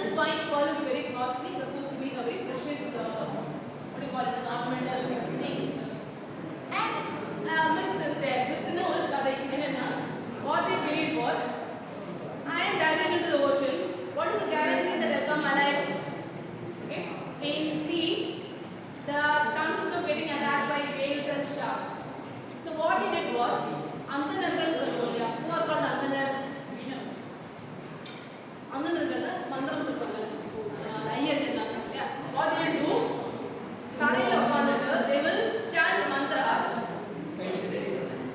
is why pearl is very costly. It's supposed to be a very precious, what do you call it, an ornamental thing. And myth is there. Myth what they believed was, I am diving into the ocean. What is the guarantee that I'll come alive? Okay. In sea, the chances of getting attacked by whales and sharks. So what he did was, Andanargal Solya, who are called Andanar? Andanargal, Mandram Sulpanga, what they will do, Karela Pandaka, they will chant mantras.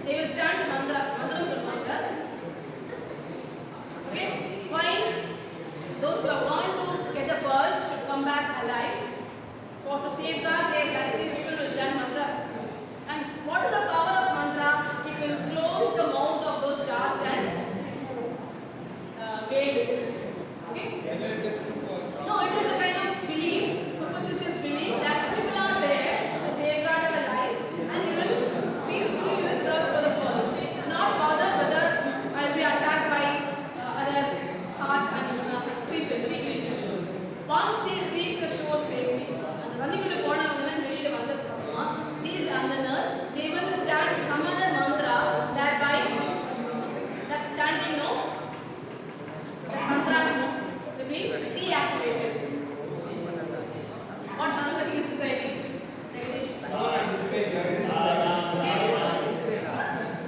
They will chant mantras, Mandram Sulpanga. Okay? Why? Those who want to get the pearl should come back alive. For to safeguard their life, these people will chant mantras. And what is the power of mantra? It will close the mouth of those sharks and whales. Okay? No, it is a kind of belief, superstitious belief that people are there to safeguard our lives and we will peacefully search for the pearls. Not bother whether I will be attacked by other harsh animal creatures, sea creatures. Once they reach the shore safely, and running to the corner of these Andanas, they will chant some other mantra that by that chanting, no, that mantras will be deactivated. What mantra is society? Like this. Okay.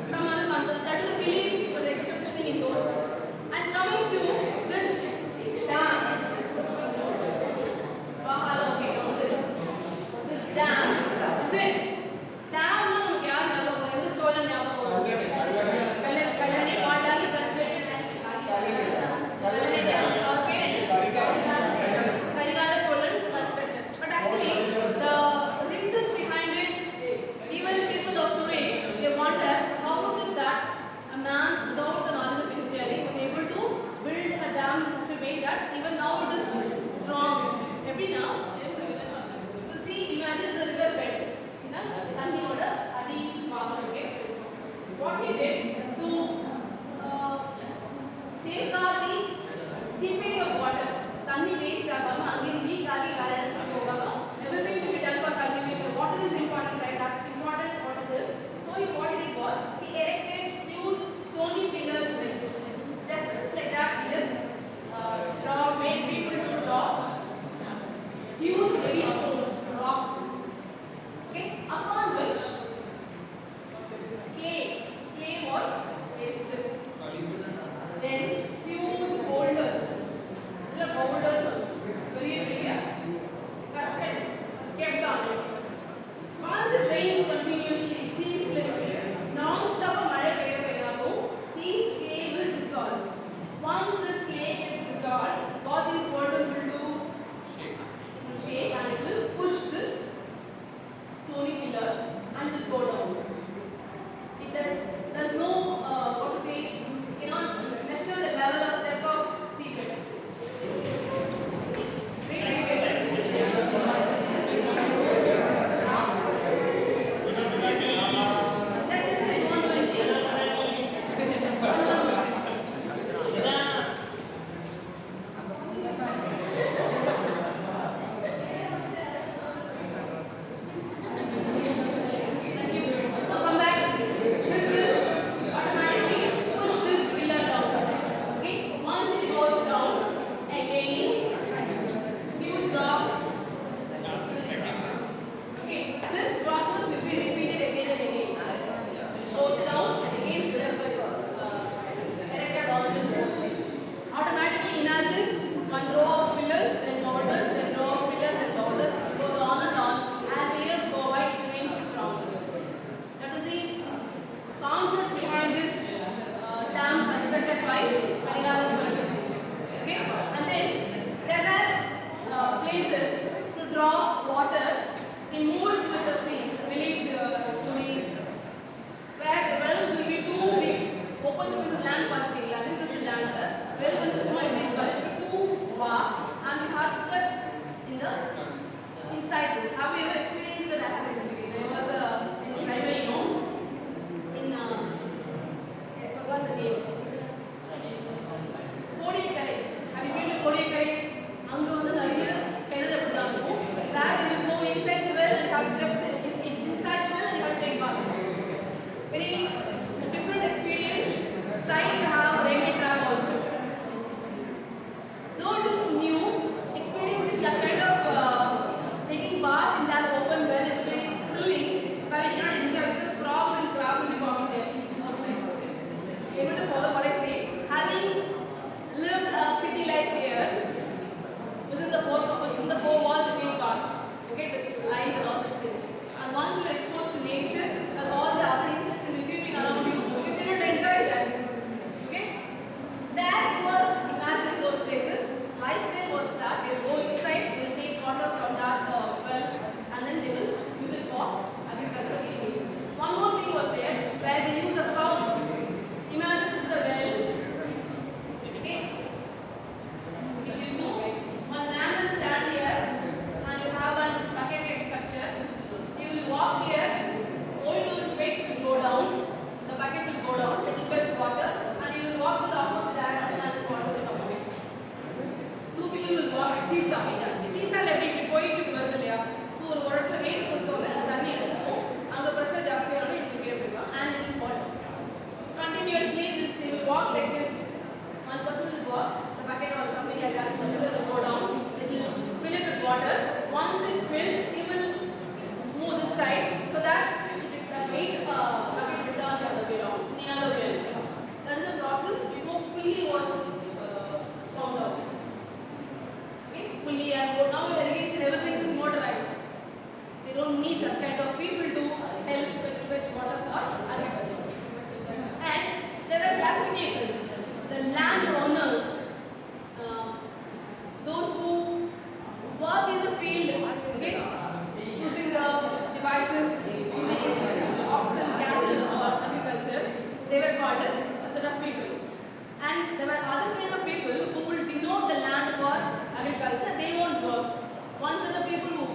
Some other mantra. That is a belief for the executive thing in those days. And coming to this dance. Swahala, okay, this dance, is it? Dam no kya nabo, endu cholan nabo. Kalyani Pandani translated Kalyani or parent. Karigala Cholan translated. But actually, the reason behind it, even people of today, they wonder how is it that a man without the knowledge of engineering was able to build a dam in such a way that even now it is strong. Every now, you see, imagine the river bed. Thanni oda adi vaagam, okay? What he did to safeguard the seepage of water. Thanni waste agama, again leak agi everything to be done for cultivation. Water is important, right? That's important what it is. So what he did was, he erected huge stony pillars like this. Just like that, made people to draw huge heavy stones, rocks. Okay, upon which clay was pasted. Then huge boulders. The boulders very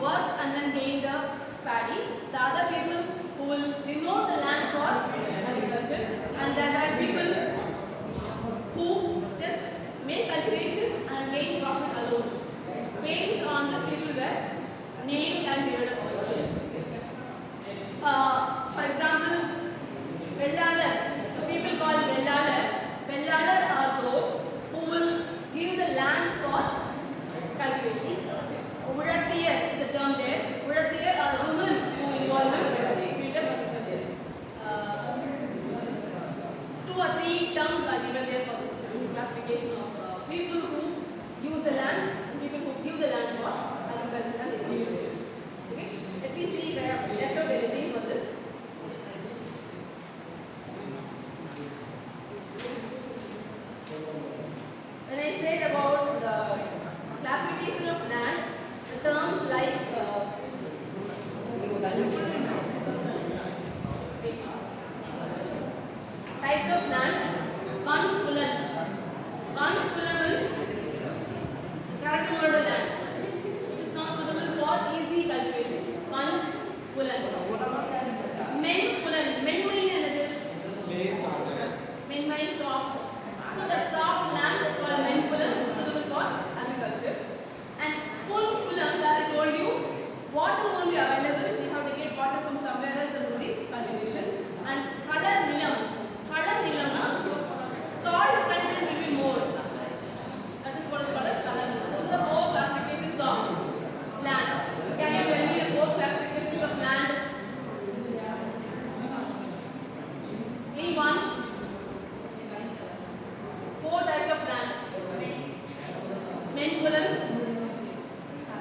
work and then gain the paddy. The other people who will remove the land for agriculture, and there are people who just make cultivation and gain profit alone based on the people were named and divided also. For example, Vellalar, people called Vellalar. Vellalar are those who will give the land for cultivation. Udattiyar is a term there. Udattiyar are women who involve in field of agriculture. 2 or 3 terms are given there for this classification of people who use the land, people who give the land for agriculture and irrigation. Okay, let me see if I have left out anything for this. When I said about the classification of land, the terms like types of land, one pulan. One pulan is Karattumadu land. It is not suitable for easy cultivation. One pulan. Men pulan. Men means men means soft. So that soft land is called men pulan, suitable for agriculture. And pul pulan, as I told you, water won't be available. You have to get water from somewhere else and do the cultivation. And color nilam. Color nilam, salt content will be more. That is what is called as color nilam. These are 4 classifications of land. Can you tell me the 4 classifications of land? Anyone? 4 types of land. Men pulam,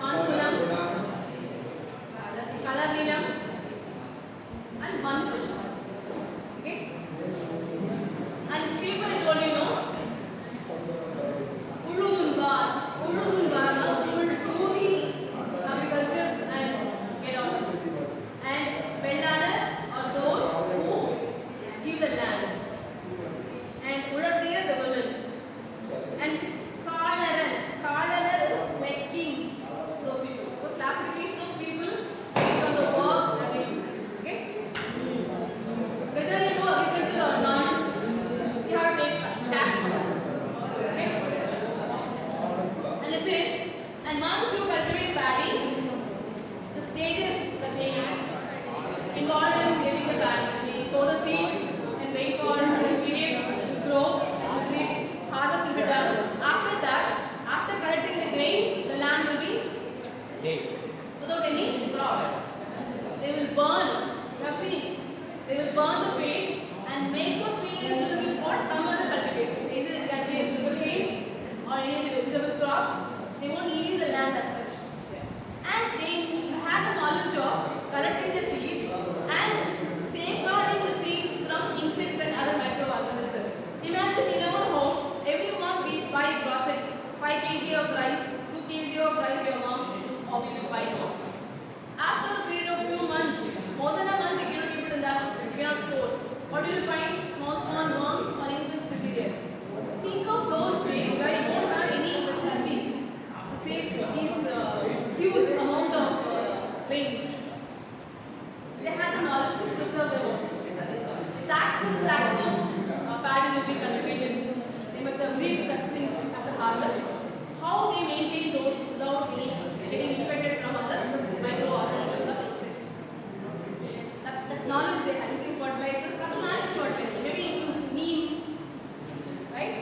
man pulam, color nilam, and man pulam. Okay? And people I told you know, Urudunbar. Urudunbar now who will do the agriculture and get out. And Vellalar are those who give the land. And Udattiyar the women. And Kalalar is like kings, those people. So classification of people based on the work that they do. Okay? Whether you do agriculture or not, you have to take tax. Okay? And listen, and once you cultivate paddy, the stages that they involved in getting the paddy, they sow the seeds and wait for a period to grow and the harvest will be done. After that, after collecting the grains, the land will be without any crops. They will burn. You have seen. They will burn the field and make the field suitable for some other cultivation. Either it can be a sugarcane or any of the vegetable crops. They won't leave the land as such. And they have the knowledge of collecting the seeds and safeguarding the seeds from insects and other microorganisms. Imagine in our home, every month we buy grocery, 5 kg of rice, 2 kg of rice your mom or we will buy more. After a period of few months, more than a month, you cannot keep it in the stores. What will you find? Small worms or insects will be there. Think of those days where you won't have any facility to save these huge amount of grains. They had the knowledge to preserve their worms. Sacks and sacks of paddy will be cultivated. They must have lived such things after harvest. How they maintain those without getting infected from other microorganisms or insects. That knowledge they had using fertilizers, not natural fertilizer. Maybe you use neem, right?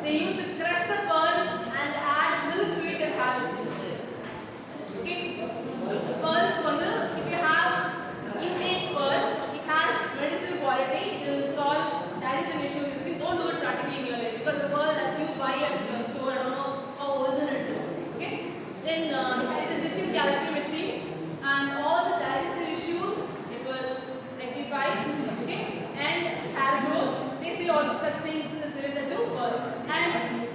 They used to crush the pearl and add milk to it and have it instead. Okay? Pearls, if you have intake pearl, it has medicinal quality. It will solve digestion issues. You see, don't do it practically in your life because the pearl that you buy at the store, I don't know how original it is. Okay? Then it is rich in calcium, it seems, and all the digestive issues it will rectify. Okay? And hair growth. They say all such things is related to pearls. And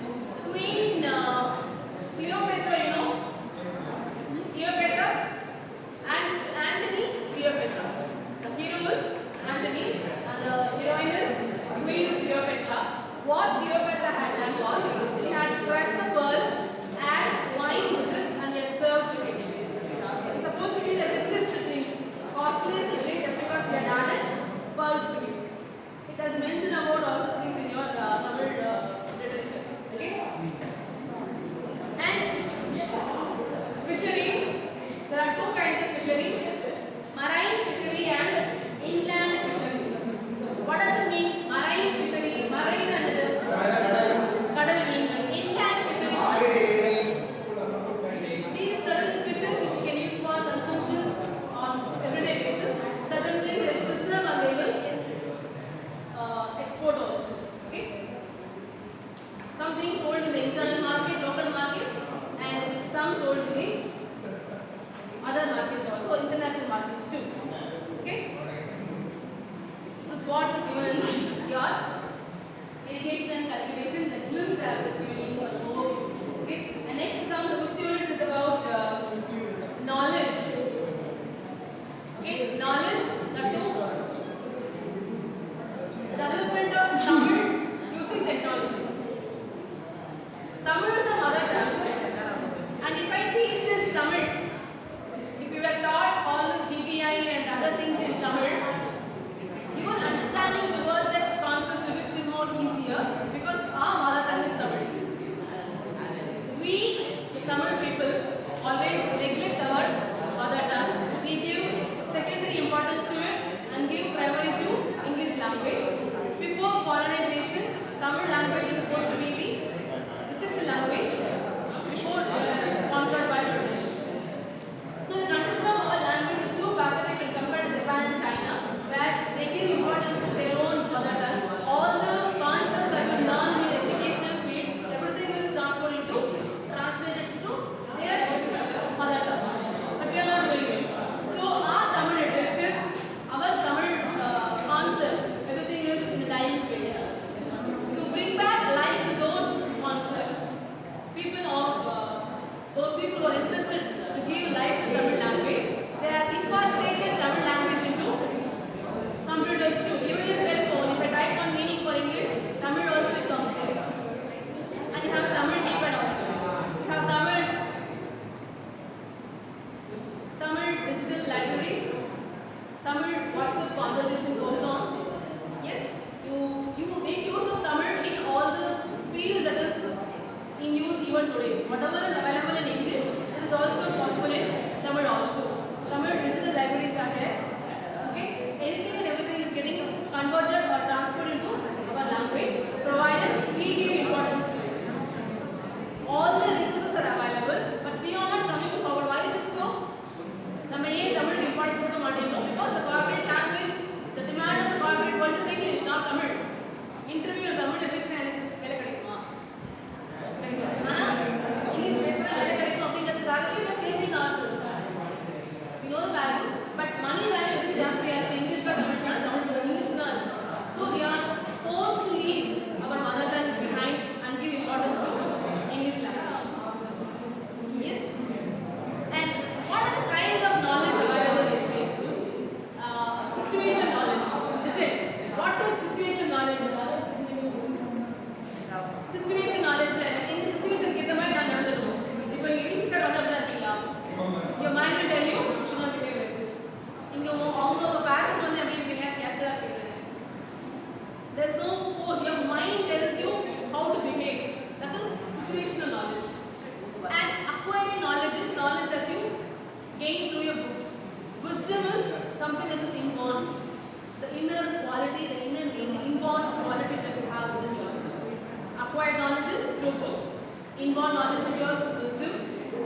Inborn knowledge is your wisdom,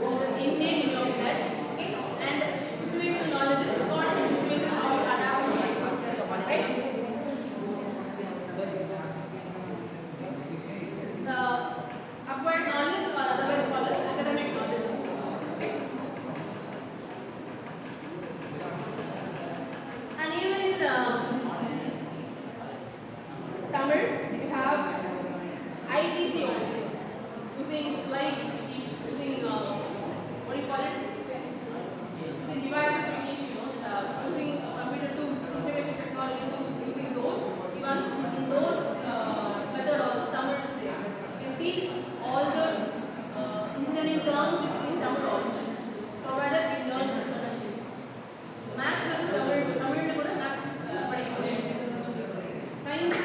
it is innate in your blood. Okay? And situational knowledge is according to situation how you adapt to it. Right? Acquired knowledge or otherwise called as academic knowledge. Okay? And even in Tamil, you have ITC also, using slides to teach, using what do you call it? Using devices to teach, using computer tools, information technology tools, using those. Even in those method also Tamil is there. You can teach all the engineering terms in Tamil also, provided we learn certain things. Maths and Tamil கூட maths படிக்க முடியும். Science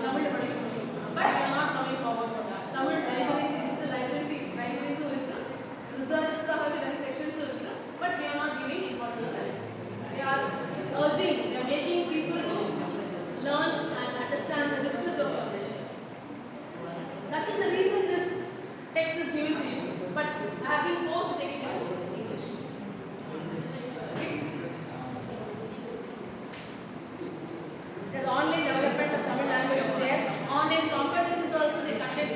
Tamil படிக்க முடியும். But we are not coming forward for that. Tamil libraries, digital libraries இருக்கு. Research sections இருக்கு. But we are not giving importance to it. They are urging, they are making people to learn and understand the richness of it. That is the reason this text is given to you. But I have been forced to take it in English. Okay? There's online development of Tamil language is there. Online competitions also they conduct.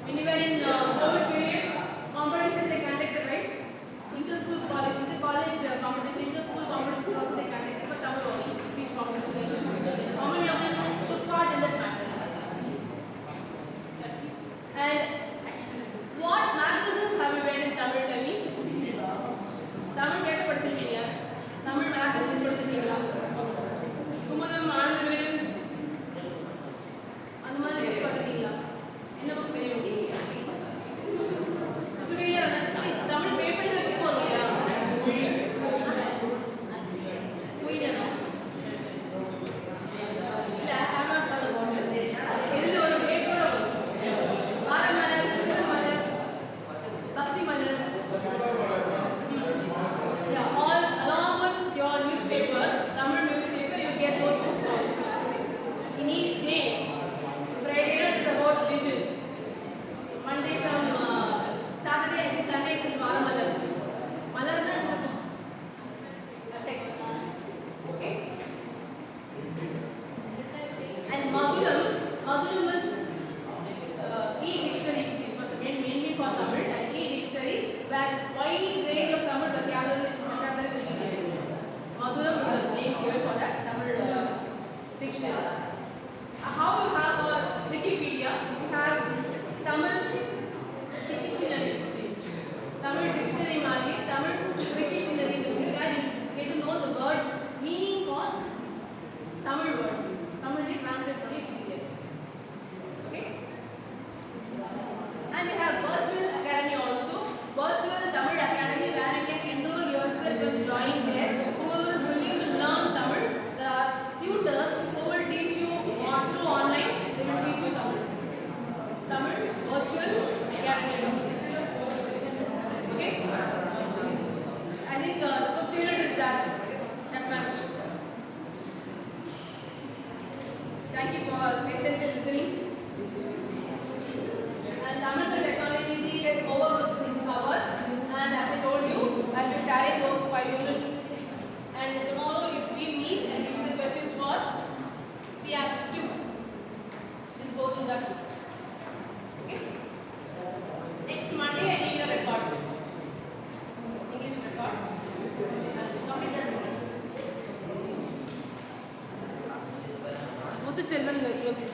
When you were in COVID period, competitions they conducted, right? Inter-school college competition, inter-school competitions also they conducted, but Tamil also speech competition. How many of them took part in that matters? And what magazines have you read in Tamil? Tell me. Tamil கேட்ட படிச்சிருக்கீங்க? Tamil magazines படிச்சிருக்கீங்களா? குமுதம், ஆனந்த விகடன் அந்த மாதிரி books படிச்சிருக்கீங்களா? என்ன books தெரியும்? புரியல. தமிழ் பேப்பர்ல இருக்கும் இல்லையா? புரியல. இல்ல, I have not heard about it. இதுல ஒரு பேப்பர் வாரமலர், புதுமலர், பக்தி மலர். Yeah, all along with your newspaper, Tamil newspaper, you get those books also. In each day, Friday it is about religion. Monday some Saturday and Sunday it is Varamalar. Malar is a book, a text. Okay. And Madhuram is e-dictionary, mainly for Tamil, and e-dictionary where wide range of Tamil vocabulary will be there. Madhuram is the name given for that Tamil dictionary. How you have our Wikipedia, you have Tamil dictionary, Tamil dictionary mali, Tamil dictionary, where you get to know the words meaning for Tamil words. Tamil they translate for it. Okay. And you have virtual academy also, virtual Tamil academy where you can enroll yourself and join there. Whoever is willing to learn Tamil, there are tutors who will teach you or through online, they will teach you Tamil. Tamil virtual academy. Okay. I think the fifth unit is that much. Thank you for patiently listening. And Tamil technology is over with this hour. And as I told you, I'll be sharing those 5 units. And tomorrow, if we meet and give you the questions for CAT 2, just go through that. Okay? Next Monday, I need your record. English record. I'll complete that record. Muthuchelvan closes.